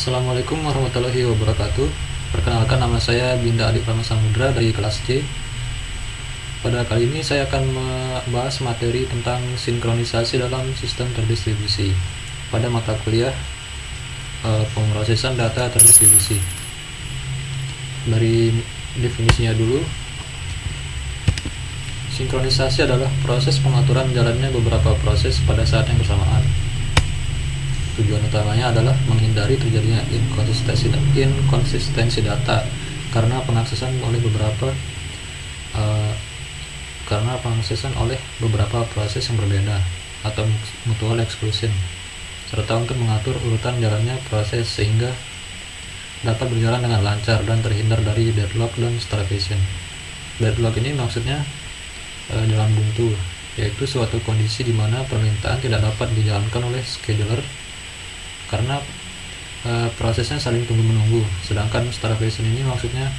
Assalamualaikum warahmatullahi wabarakatuh. Perkenalkan, nama saya Binda Adi Pramana Samudra dari kelas C. Pada kali ini saya akan membahas materi tentang sinkronisasi dalam sistem terdistribusi pada mata kuliah pemrosesan data terdistribusi. Dari definisinya dulu, sinkronisasi adalah proses pengaturan jalannya beberapa proses pada saat yang bersamaan. Tujuan utamanya adalah menghindari terjadinya inkonsistensi data karena pengaksesan oleh beberapa proses yang berbeda atau mutual exclusion, serta untuk mengatur urutan jalannya proses sehingga data berjalan dengan lancar dan terhindar dari deadlock dan starvation. Deadlock ini maksudnya jalan buntu, yaitu suatu kondisi di mana permintaan tidak dapat dijalankan oleh scheduler karena prosesnya saling tunggu-menunggu. Sedangkan starvation ini maksudnya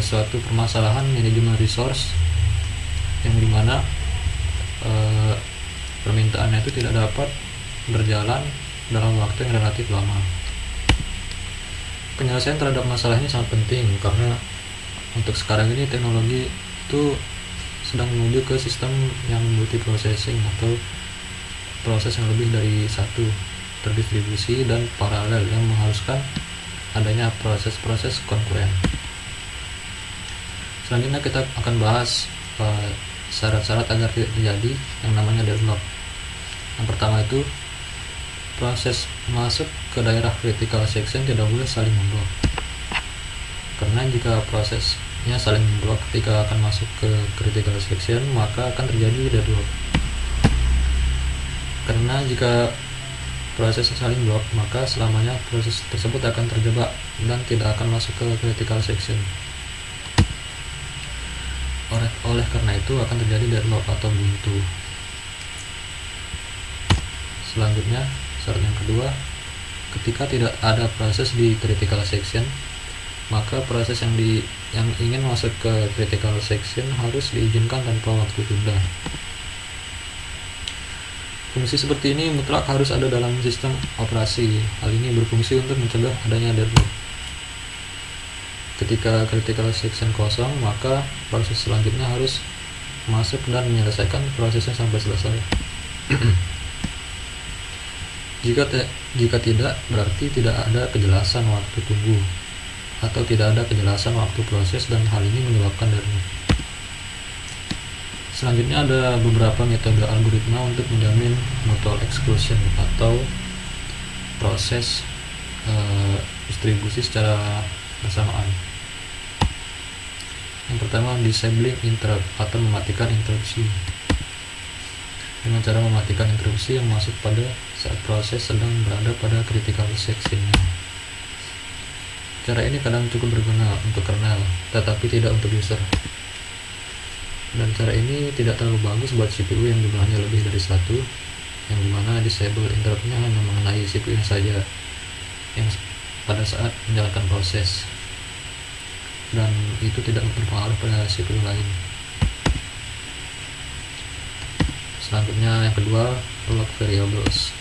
suatu permasalahan manajemen resource yang dimana permintaannya itu tidak dapat berjalan dalam waktu yang relatif lama. Penyelesaian terhadap masalah ini sangat penting karena untuk sekarang ini teknologi itu sedang menuju ke sistem yang multiprocessing atau proses yang lebih dari satu, terdistribusi dan paralel, yang mengharuskan adanya proses-proses konkuren. Selanjutnya kita akan bahas syarat-syarat agar tidak terjadi yang namanya deadlock. Yang pertama itu, proses masuk ke daerah critical section tidak boleh saling memblok, karena jika prosesnya saling memblok ketika akan masuk ke critical section, maka akan terjadi deadlock. Karena jika proses saling blok, maka selamanya proses tersebut akan terjebak dan tidak akan masuk ke critical section. Oleh karena itu akan terjadi deadlock atau buntu. Selanjutnya, syarat yang kedua, ketika tidak ada proses di critical section, maka proses yang ingin masuk ke critical section harus diizinkan tanpa waktu tunda. Fungsi seperti ini mutlak harus ada dalam sistem operasi. Hal ini berfungsi untuk mencegah adanya deadlock. Ketika critical section kosong, maka proses selanjutnya harus masuk dan menyelesaikan prosesnya sampai selesai. Jika tidak, berarti tidak ada kejelasan waktu tunggu atau tidak ada kejelasan waktu proses, dan hal ini menyebabkan deadlock. Selanjutnya ada beberapa metode algoritma untuk menjamin mutual exclusion atau proses distribusi secara bersamaan. Yang pertama, disabling interrupt atau mematikan interupsi. Dengan cara mematikan interupsi yang masuk pada saat proses sedang berada pada critical section-nya. Cara ini kadang cukup berguna untuk kernel, tetapi tidak untuk user. Dan cara ini tidak terlalu bagus buat CPU yang jumlahnya lebih dari satu, yang dimana disable interruptnya hanya mengenai CPU saja yang pada saat menjalankan proses, dan itu tidak berpengaruh pada CPU lain. Selanjutnya yang kedua, lock variables.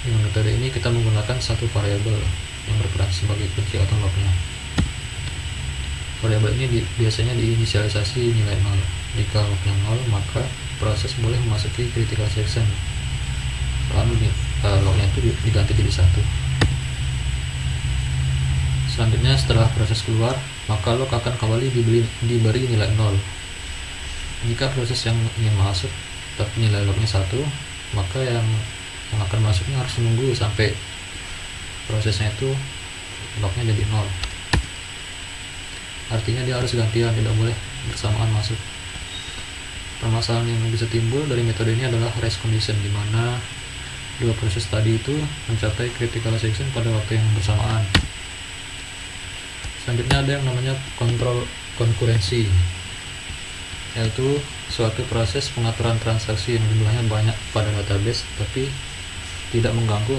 Dengan metode ini kita menggunakan satu variabel yang berperan sebagai kunci atau locknya. Variabel ini biasanya diinisialisasi nilai 0. Jika locknya 0, maka proses boleh memasuki critical section. Lalu locknya itu diganti jadi 1. Selanjutnya, setelah proses keluar, maka lock akan kembali diberi nilai 0. Jika proses yang ingin masuk tapi nilai locknya 1, maka yang akan masuknya harus menunggu sampai prosesnya itu locknya jadi 0. Artinya dia harus gantian, tidak boleh bersamaan masuk. Permasalahan yang bisa timbul dari metode ini adalah race condition, di mana dua proses tadi itu mencapai critical section pada waktu yang bersamaan. Selanjutnya ada yang namanya kontrol konkurensi, yaitu suatu proses pengaturan transaksi yang jumlahnya banyak pada database tapi tidak mengganggu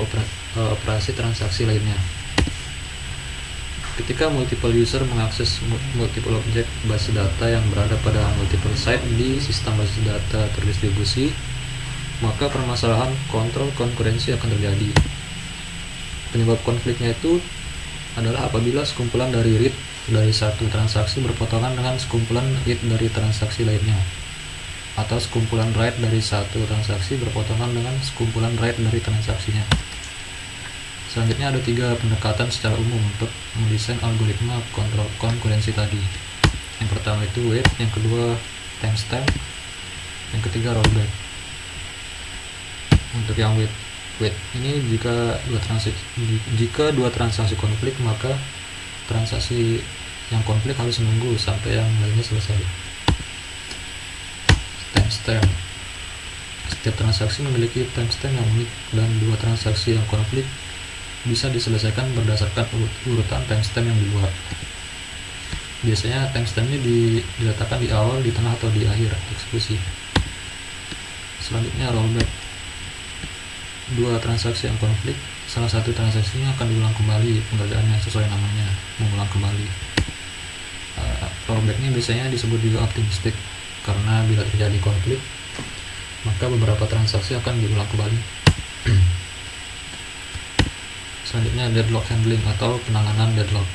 operasi transaksi lainnya. Ketika multiple user mengakses multiple objek basis data yang berada pada multiple site di sistem basis data terdistribusi, maka permasalahan kontrol konkurensi akan terjadi. Penyebab konfliknya itu adalah apabila sekumpulan dari read dari satu transaksi berpotongan dengan sekumpulan read dari transaksi lainnya, atau sekumpulan write dari satu transaksi berpotongan dengan sekumpulan write dari transaksinya. Selanjutnya ada 3 pendekatan secara umum untuk mendesain algoritma kontrol konkurensi tadi. Yang pertama itu wait, yang kedua timestamp, yang ketiga rollback. Untuk yang wait ini jika dua transaksi konflik, maka transaksi yang konflik harus menunggu sampai yang lainnya selesai. Timestamp, setiap transaksi memiliki timestamp yang unik, dan 2 transaksi yang konflik bisa diselesaikan berdasarkan urutan timestamp yang dibuat. Biasanya timestampnya diletakkan di awal, di tengah, atau di akhir eksekusi. Selanjutnya rollback. 2 transaksi yang konflik, salah satu transaksinya akan diulang kembali pengerjaannya sesuai namanya, mengulang kembali. Rollbacknya biasanya disebut juga optimistic, karena bila terjadi konflik maka beberapa transaksi akan diulang kembali. Selanjutnya deadlock handling atau penanganan deadlock.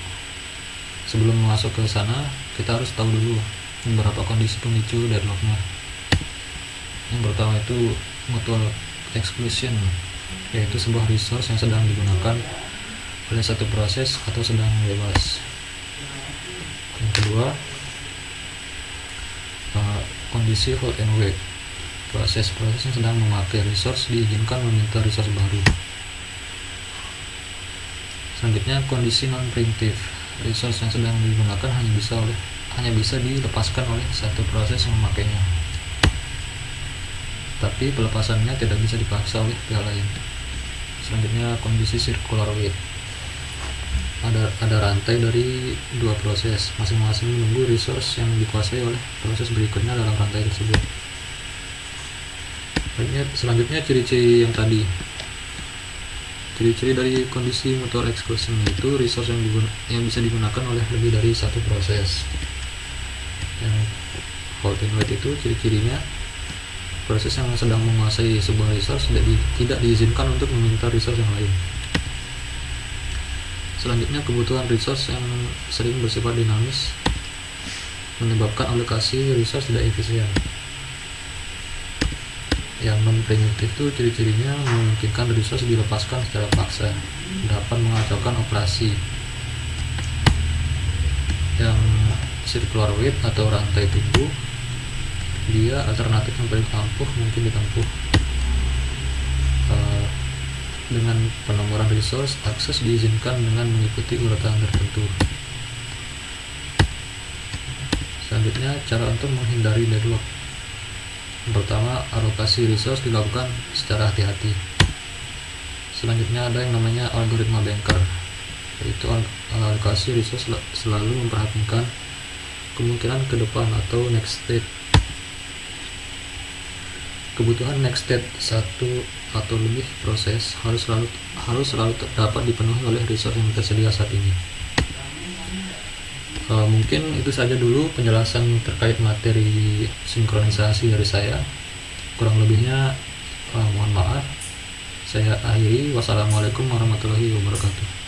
Sebelum masuk ke sana, kita harus tahu dulu beberapa kondisi pemicu deadlocknya. Yang pertama itu mutual exclusion, yaitu sebuah resource yang sedang digunakan oleh satu proses atau sedang bebas. Yang kedua, kondisi hold and wait, proses yang sedang memakai resource diizinkan meminta resource baru. Selanjutnya kondisi non preemptive, resource yang sedang digunakan hanya bisa dilepaskan oleh satu proses yang memakainya, tapi pelepasannya tidak bisa dipaksa oleh pihak lain. Selanjutnya kondisi circular wait, ada rantai dari 2 proses, masing-masing menunggu resource yang dikuasai oleh proses berikutnya dalam rantai tersebut. Selanjutnya ciri-ciri yang tadi. Ciri-ciri dari kondisi mutual exclusion yaitu resource yang bisa digunakan oleh lebih dari satu proses. Yang hold and wait itu ciri-cirinya proses yang sedang menguasai sebuah resource tidak diizinkan untuk meminta resource yang lain. Selanjutnya kebutuhan resource yang sering bersifat dinamis menyebabkan alokasi resource tidak efisien. Yang non-preemptive itu ciri-cirinya memungkinkan resource dilepaskan secara paksa, dapat mengacaukan operasi. Yang circular wait atau rantai tunggu, dia alternatif yang paling ampuh mungkin ditempuh. Dengan penomoran resource, akses diizinkan dengan mengikuti urutan tertentu. Selanjutnya, cara untuk menghindari deadlock. Yang pertama, alokasi resource dilakukan secara hati-hati. Selanjutnya ada yang namanya algoritma banker, yaitu alokasi resource selalu memperhatikan kemungkinan ke depan atau next state. Kebutuhan next state satu atau lebih proses harus selalu dapat dipenuhi oleh resource yang tersedia saat ini. Mungkin itu saja dulu penjelasan terkait materi sinkronisasi dari saya. Kurang lebihnya mohon maaf. Saya akhiri. Wassalamualaikum warahmatullahi wabarakatuh.